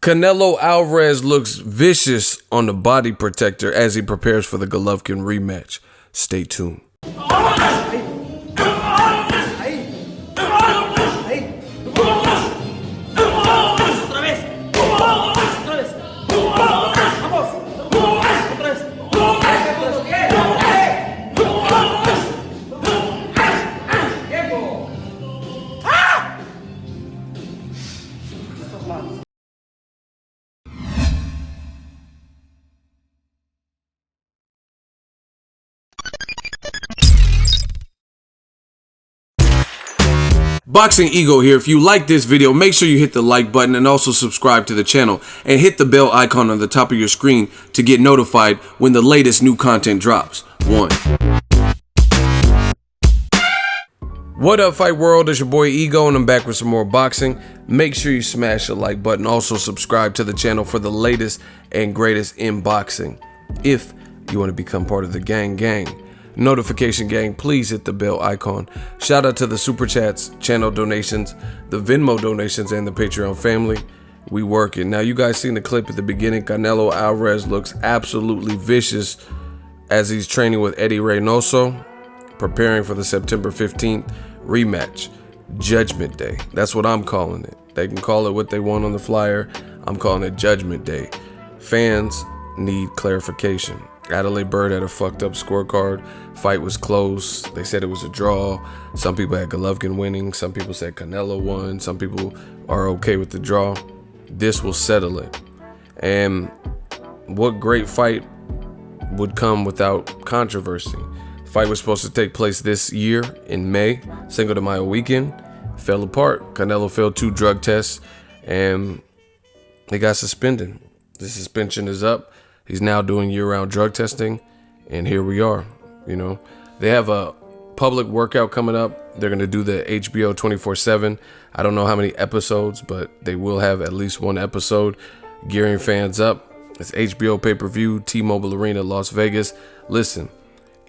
Canelo Alvarez looks vicious on the body protector as he prepares for the Golovkin rematch. Stay tuned. Boxing Ego here. If you like this video, make sure you hit the like button and also subscribe to the channel and hit the bell icon on the top of your screen to get notified when the latest new content drops. What up, fight world? It's your boy Ego and I'm back with some more boxing. Make sure you smash the like button. Also subscribe to the channel for the latest and greatest in boxing. If you want to become part of the gang, notification gang, please hit the bell icon. Shout out to the super chats, channel donations, the Venmo donations, and the Patreon family. We working. Now, you guys seen the clip at the beginning. Canelo Alvarez looks absolutely vicious as he's training with Eddie Reynoso, preparing for the September 15th rematch, Judgment Day. That's what I'm calling it. They can call it what they want on the flyer. I'm calling it Judgment Day. Fans need clarification. Adelaide Bird had a fucked up scorecard. Fight was close. They said it was a draw. Some people had Golovkin winning. Some people said Canelo won. Some people are okay with the draw. This will settle it. And what great fight would come without controversy? The fight was supposed to take place this year in May, Cinco de Mayo weekend. Fell apart. Canelo failed 2 drug tests and he got suspended. The suspension is up. He's now doing year-round drug testing, and here we are. You know, they have a public workout coming up. They're gonna do the HBO 24/7. I don't know how many episodes, but they will have at least 1 episode gearing fans up. It's HBO pay-per-view, T-Mobile Arena, Las Vegas. Listen,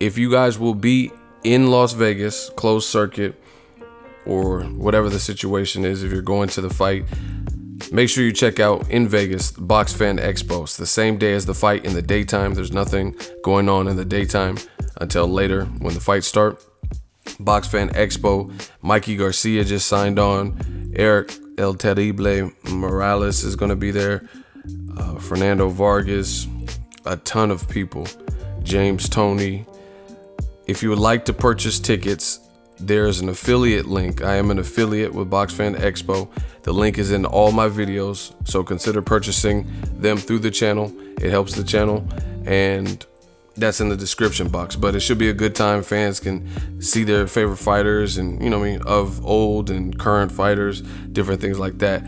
if you guys will be in Las Vegas, closed circuit, or whatever the situation is, if you're going to the fight, make sure you check out in Vegas, Box Fan Expo. It's the same day as the fight in the daytime. There's nothing going on in the daytime until later when the fights start. Box Fan Expo. Mikey Garcia just signed on. Eric El Terrible Morales is going to be there. Fernando Vargas. A ton of people. James Toney. If you would like to purchase tickets, there's an affiliate link. I am an affiliate with Box Fan Expo. The link is in all my videos, so consider purchasing them through the channel. It helps the channel, and that's in the description box. But it should be a good time. Fans can see their favorite fighters and, you know what I mean, of old and current fighters, different things like that.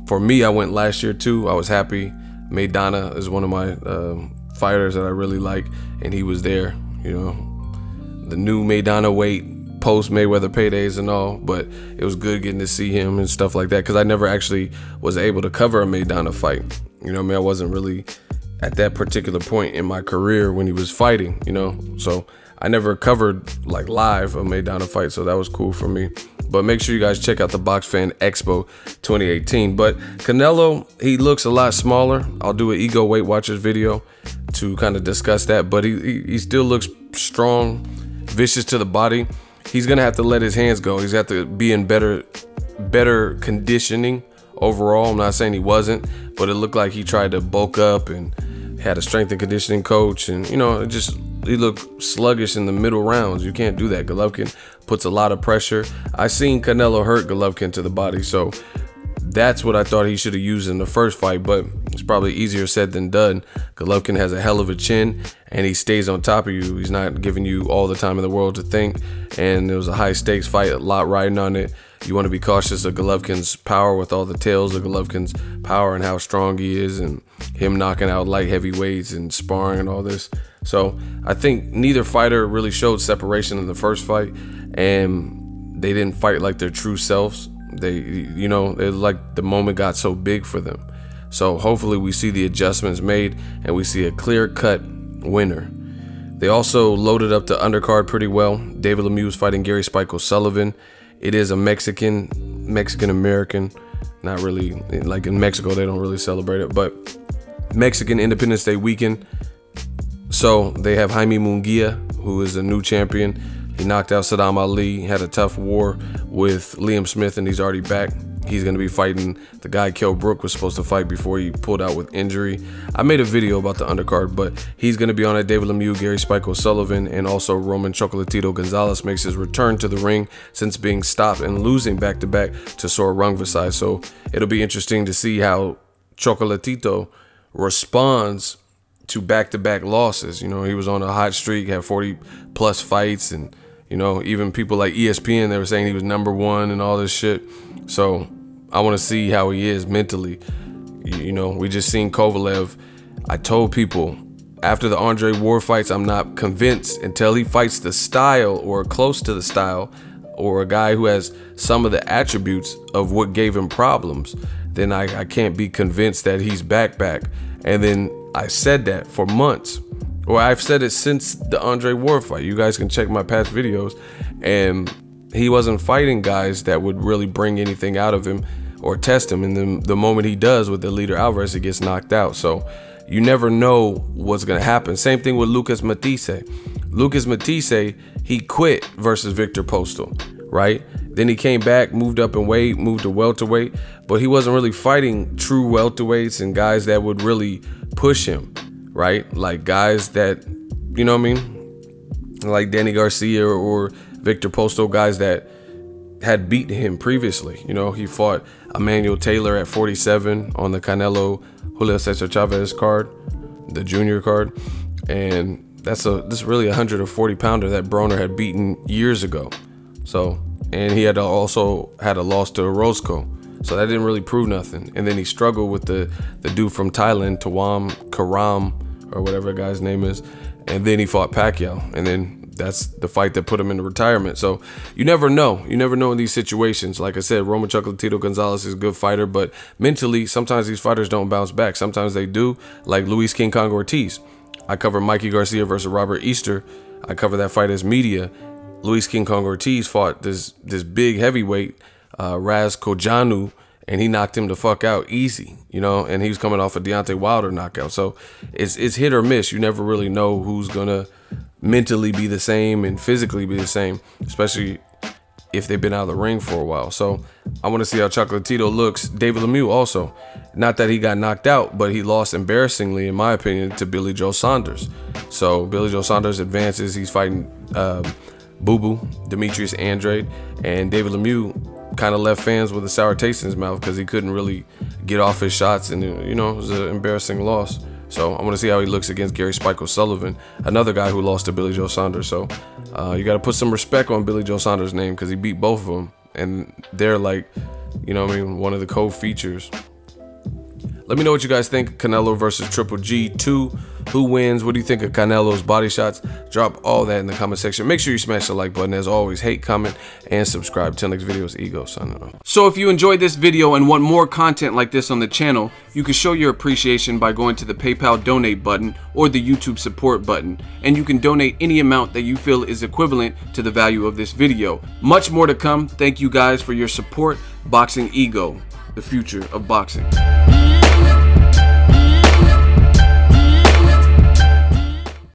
For me, I went last year too. I was happy. Maidana is one of my fighters that I really like, and he was there. You know, the new Maidana weight, post Mayweather paydays and all, but it was good getting to see him and stuff like that, because I never actually was able to cover a Maidana fight. You know what I mean? I wasn't really at that particular point in my career when he was fighting, you know, so I never covered like live a Maidana fight, so that was cool for me. But make sure you guys check out the Box Fan Expo 2018. But Canelo, he looks a lot smaller. I'll do an Ego Weight Watchers video to kind of discuss that, but he still looks strong, vicious to the body. He's gonna have to let his hands go. He's got to be in better conditioning overall. I'm not saying he wasn't, but it looked like he tried to bulk up and had a strength and conditioning coach, and you know, he looked sluggish in the middle rounds. You can't do that. Golovkin puts a lot of pressure. I seen Canelo hurt Golovkin to the body, so that's what I thought he should have used in the first fight, but it's probably easier said than done. Golovkin has a hell of a chin, and he stays on top of you. He's not giving you all the time in the world to think, and it was a high-stakes fight, a lot riding on it. You want to be cautious of Golovkin's power with all the tales of Golovkin's power and how strong he is, and him knocking out light heavyweights and sparring and all this. So I think neither fighter really showed separation in the first fight, and they didn't fight like their true selves. They, you know, it like the moment got so big for them. So hopefully we see the adjustments made and we see a clear-cut winner. They also loaded up the undercard pretty well. David Lemieux fighting Gary Spike O'Sullivan. It is a Mexican-American Not really, like in Mexico, they don't really celebrate it, but Mexican Independence Day weekend. So they have Jaime Munguia, who is a new champion. He knocked out Saddam Ali, had a tough war with Liam Smith, and he's already back. He's going to be fighting the guy Kell Brook was supposed to fight before he pulled out with injury. I made a video about the undercard, but he's going to be on it. David Lemieux, Gary Spike O'Sullivan, and also Roman Chocolatito Gonzalez makes his return to the ring since being stopped and losing back-to-back to Sor Rungvisai. So it'll be interesting to see how Chocolatito responds to back-to-back losses. You know, he was on a hot streak, had 40-plus fights, and, you know, even people like ESPN, they were saying he was #1 and all this shit. So I want to see how he is mentally. You know, we just seen Kovalev. I told people after the Andre Ward fights, I'm not convinced until he fights the style or close to the style or a guy who has some of the attributes of what gave him problems. Then I can't be convinced that he's back. And then I said that for months, or I've said it since the Andre Ward fight. You guys can check my past videos, and he wasn't fighting guys that would really bring anything out of him or test him. And then the moment he does with the leader Alvarez, he gets knocked out. So you never know what's going to happen. Same thing with Lucas Matisse. Lucas Matisse, he quit versus Victor Postal, right? Then he came back, moved up in weight, moved to welterweight, but he wasn't really fighting true welterweights and guys that would really push him, right? Like guys that, you know what I mean? Like Danny Garcia or Victor Postal, guys that had beaten him previously. You know, he fought Emmanuel Taylor at 47 on the Canelo Julio Cesar Chavez card, the junior card, and this really a 140 pounder that Broner had beaten years ago. So, and he had also had a loss to Orozco, so that didn't really prove nothing. And then he struggled with the dude from Thailand, Tawam Karam, or whatever the guy's name is, and then he fought Pacquiao, and then that's the fight that put him into retirement. So you never know. You never know in these situations. Like I said, Roman Chocolatito Gonzalez is a good fighter, but mentally, sometimes these fighters don't bounce back. Sometimes they do, like Luis King Kong Ortiz. I covered Mikey Garcia versus Robert Easter. I covered that fight as media. Luis King Kong Ortiz fought this big heavyweight, Raz Kojanu, and he knocked him the fuck out easy, you know, and he was coming off a Deontay Wilder knockout. So it's hit or miss. You never really know who's gonna mentally be the same and physically be the same, especially if they've been out of the ring for a while. So I want to see how Chocolatito looks. David Lemieux also, not that he got knocked out, but he lost embarrassingly, in my opinion, to Billy Joe Saunders. So Billy Joe Saunders advances. He's fighting Boo Boo, Demetrius Andrade, and David Lemieux kind of left fans with a sour taste in his mouth because he couldn't really get off his shots, and you know, it was an embarrassing loss. So I want to see how he looks against Gary Spike O'Sullivan, another guy who lost to Billy Joe Saunders. So you got to put some respect on Billy Joe Saunders' name because he beat both of them, and they're like, you know what I mean, one of the co-features. Let me know what you guys think. Canelo versus Triple G2. Who wins? What do you think of Canelo's body shots? Drop all that in the comment section. Make sure you smash the like button. As always, hate, comment, and subscribe. Till next video, it's Ego signing off. So if you enjoyed this video and want more content like this on the channel, you can show your appreciation by going to the PayPal donate button or the YouTube support button. And you can donate any amount that you feel is equivalent to the value of this video. Much more to come. Thank you guys for your support. Boxing Ego, the future of boxing.